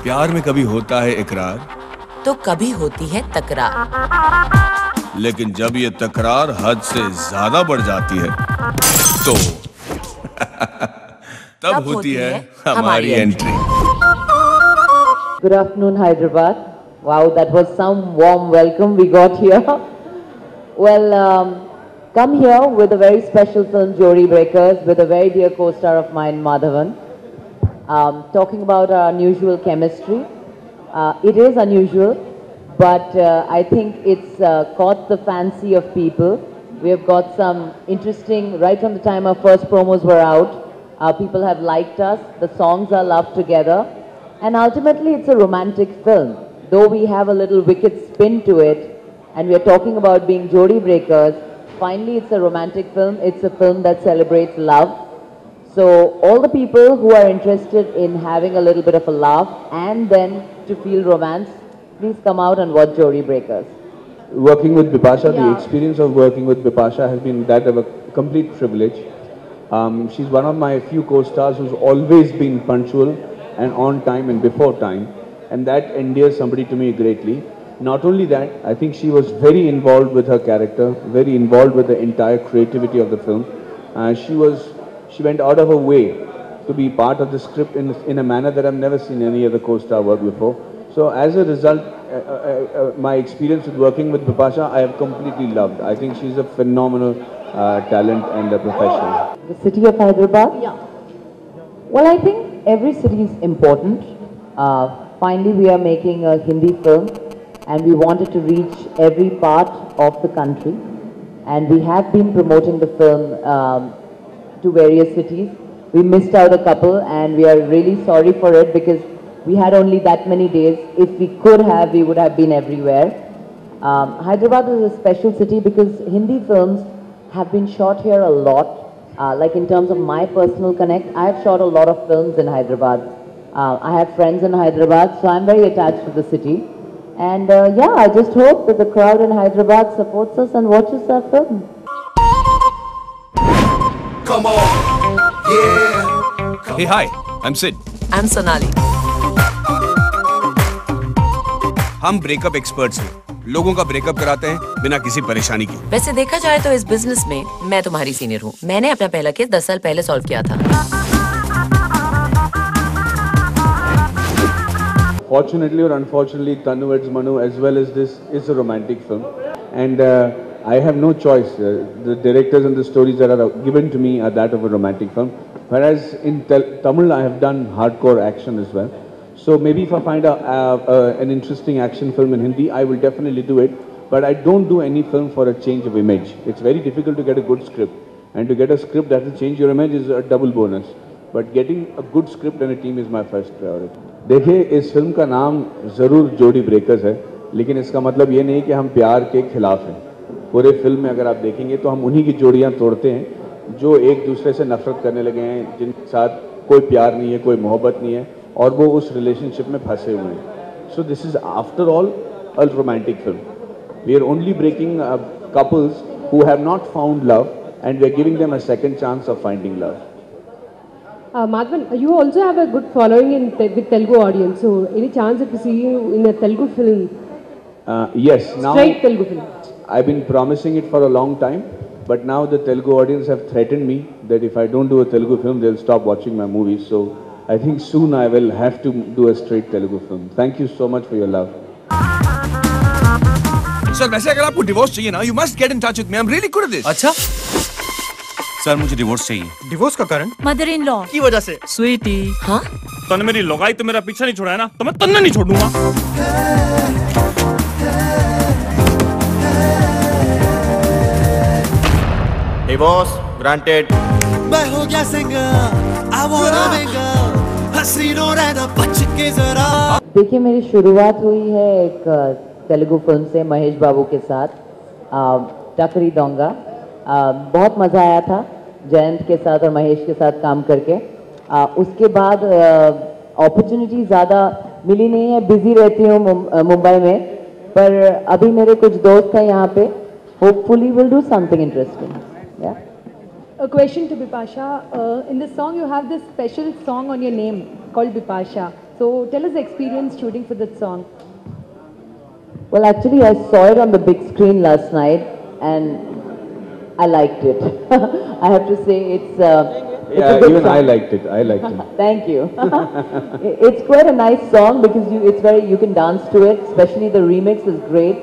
प्यार में कभी होता है इकरार, तो कभी होती है तकरार, लेकिन जब ये तकरार हद से ज्यादा बढ़ जाती है तो तब होती है हमारी entry. Good afternoon, Hyderabad. Wow, that was some warm welcome we got here. Well, come here with a very special film, Jodi Breakers, with a very dear co-star of mine, Madhavan. Talking about our unusual chemistry. It is unusual, but I think it's caught the fancy of people. We have got some interesting, right from the time our first promos were out, people have liked us, the songs are loved together, and ultimately it's a romantic film. Though we have a little wicked spin to it, and we are talking about being Jodi Breakers, finally it's a romantic film, it's a film that celebrates love. So all the people who are interested in having a little bit of a laugh and then to feel romance, please come out and watch Jodi Breakers. Working with Bipasha, the experience of working with Bipasha has been that of a complete privilege. She's one of my few co-stars who's always been punctual and on time and before time, and that endears somebody to me greatly. Not only that, I think she was very involved with her character, very involved with the entire creativity of the film. She went out of her way to be part of the script in a manner that I've never seen any other co-star work before. So as a result, my experience with working with Bipasha, I have completely loved. I think she's a phenomenal talent and a professional. The city of Hyderabad? Yeah. Well, I think every city is important. Finally, we are making a Hindi film and we wanted to reach every part of the country. And we have been promoting the film to various cities. We missed out a couple and we are really sorry for it because we had only that many days. If we could have, we would have been everywhere. Hyderabad is a special city because Hindi films have been shot here a lot. Like in terms of my personal connect, I have shot a lot of films in Hyderabad. I have friends in Hyderabad, so I'm very attached to the city. And yeah, I just hope that the crowd in Hyderabad supports us and watches our film. Come on, yeah. Hey, hi, I'm Sid. I'm Sonali. हम breakup experts हैं, लोगों का breakup कराते हैं बिना किसी परेशानी के। वैसे देखा जाए तो इस बिजनेस में मैं तुम्हारी सीनियर हूँ। मैंने अपना पहला केस 10 साल पहले सॉल्व किया था। Fortunately or unfortunately, Tanu Eds Manu as well as this is a romantic film, and I have no choice. The directors and the stories that are given to me are that of a romantic film. Whereas in Tamil, I have done hardcore action as well. So maybe if I find an interesting action film in Hindi, I will definitely do it. But I don't do any film for a change of image. It's very difficult to get a good script. And to get a script that will change your image is a double bonus. But getting a good script and a team is my first priority. देखिए, इस film का नाम ज़रूर जोड़ी breakers है, लेकिन इसका मतलब ये नहीं कि हम प्यार के खिलाफ हैं। पूरे फिल्म में अगर आप देखेंगे तो हम उन्हीं की जोड़ियाँ तोड़ते हैं जो एक दूसरे से नफरत करने लगे हैं, जिनके साथ कोई प्यार नहीं है, कोई मोहब्बत नहीं है और वो उस रिलेशनशिप में फंसे हुए हैं। So this is after all a romantic film. We are only breaking couples who have not found love and we are giving them a second chance of finding love. Madhavan, you also have a good following with Telugu audience. So, any chance to see you in a Telugu film? Yes. Now, straight Telugu film. I've been promising it for a long time, but now the Telugu audience have threatened me that if I don't do a Telugu film, they'll stop watching my movies. So, I think soon I will have to do a straight Telugu film. Thank you so much for your love. Sir, वैसे अगर आपको divorce चाहिए ना, you must get in touch with me. I'm really good at this. अच्छा? Sir, मुझे divorce चाहिए। Divorce का कारण? मदर इन लॉ की वजह से। स्वीटी। हाँ? तूने मेरी लगाई तो मेरा पीछा नहीं छोड़ा ना, तो मैं तन्ना नहीं छोड़ूंगा। Divorce granted. मैं हो गया सिंगर, I wanna mingle, हसीनों रहना बच के जरा। देखिए, मेरी शुरुआत हुई है एक तेलुगु फिल्म से महेश बाबू के साथ, टकरी दोंगा। बहुत मज़ा आया था जयंत के साथ और महेश के साथ काम करके। उसके बाद अपॉर्चुनिटी ज़्यादा मिली नहीं है, बिजी रहती हूँ मुंबई में, पर अभी मेरे कुछ दोस्त हैं यहाँ पे। Hopefully will do something interesting. A question to Bipasha. In this song, you have this special song on your name called Bipasha. So tell us the experience shooting for that song. Well, actually, I saw it on the big screen last night, and I liked it. I have to say, it's a good even song. I liked it. I liked it. Thank you. It's quite a nice song because you can dance to it. Especially the remix is great.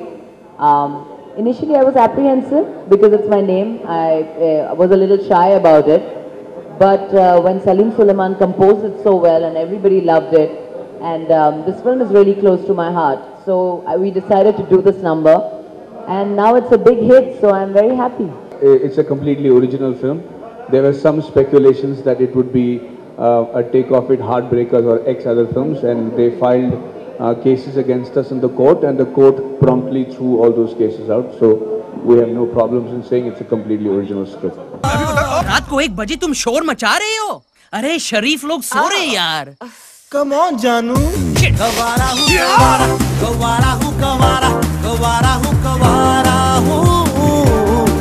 Initially, I was apprehensive because it's my name. I was a little shy about it. But when Salim Suleiman composed it so well and everybody loved it, and this film is really close to my heart, so we decided to do this number, and now it's a big hit. So I'm very happy. It's a completely original film. There were some speculations that it would be a takeoff with Heartbreakers or X other films, and they filed cases against us in the court, and the court promptly threw all those cases out. So we have no problems in saying it's a completely original script. रात को 1 बजे तुम शोर मचा रहे हो? अरे शरीफ लोग सो रहे यार। Come on, Janu. Gawara hu, gawara, gawara hu, gawara, gawara hu, gawara hu,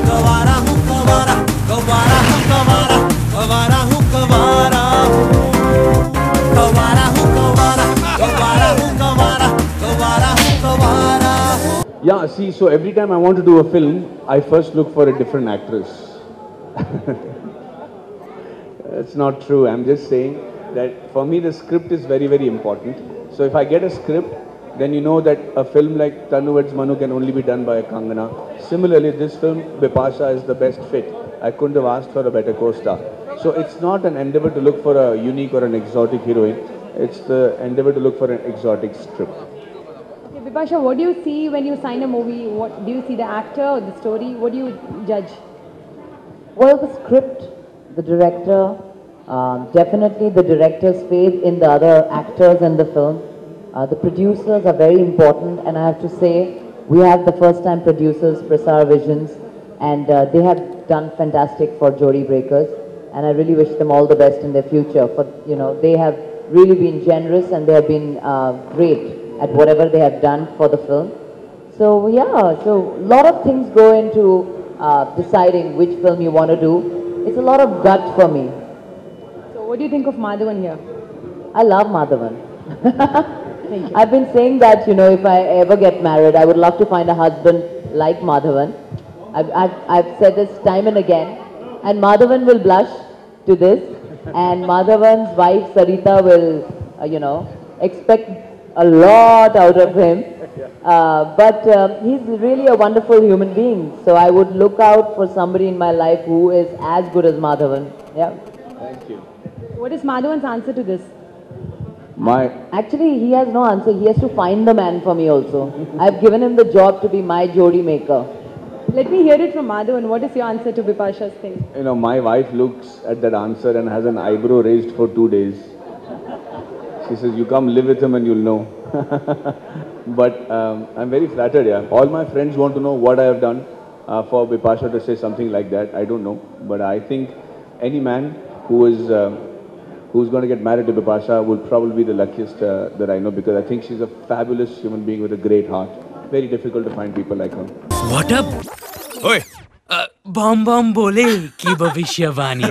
gawara hu, gawara, gawara hu, gawara, gawara hu, gawara hu, gawara hu, gawara, gawara hu, gawara, gawara hu, gawara hu. Yeah, see, so every time I want to do a film, I first look for a different actress. It's not true. I'm just saying that for me the script is very, very important. So if I get a script, then you know that a film like Tannu Manu can only be done by a Kangana. Similarly, this film, Bipasha, is the best fit. I couldn't have asked for a better co-star. So it's not an endeavor to look for a unique or an exotic heroine. It's the endeavor to look for an exotic script. Okay, Bipasha, what do you see when you sign a movie? What do you see, the actor or the story? What do you judge? Well, the script, the director, definitely the director's faith in the other actors in the film. The producers are very important, and I have to say, we have the first-time producers, Prasar Visions, and they have done fantastic for Jodi Breakers, and I really wish them all the best in their future. For they have really been generous, and they have been great at whatever they have done for the film. So yeah, so a lot of things go into deciding which film you want to do. It's a lot of gut for me. So what do you think of Madhavan here? I love Madhavan. I've been saying that, if I ever get married, I would love to find a husband like Madhavan. I've said this time and again, and Madhavan will blush to this, and Madhavan's wife Sarita will, expect a lot out of him. But he's really a wonderful human being. So I would look out for somebody in my life who is as good as Madhavan. Yeah. Thank you. What is Madhavan's answer to this? Actually, he has no answer. He has to find the man for me also. I've given him the job to be my Jodi maker. Let me hear it from Madhavan. What is your answer to Bipasha's thing? My wife looks at that answer and has an eyebrow raised for 2 days. She says, you come live with him and you'll know. But I'm very flattered, yeah. All my friends want to know what I have done for Bipasha to say something like that. I don't know. But I think any man who's going to get married to Bipasha will probably be the luckiest that I know, because I think she's a fabulous human being with a great heart. Very difficult to find people like her. What up? ओए बम बम बोले की भविष्यवाणी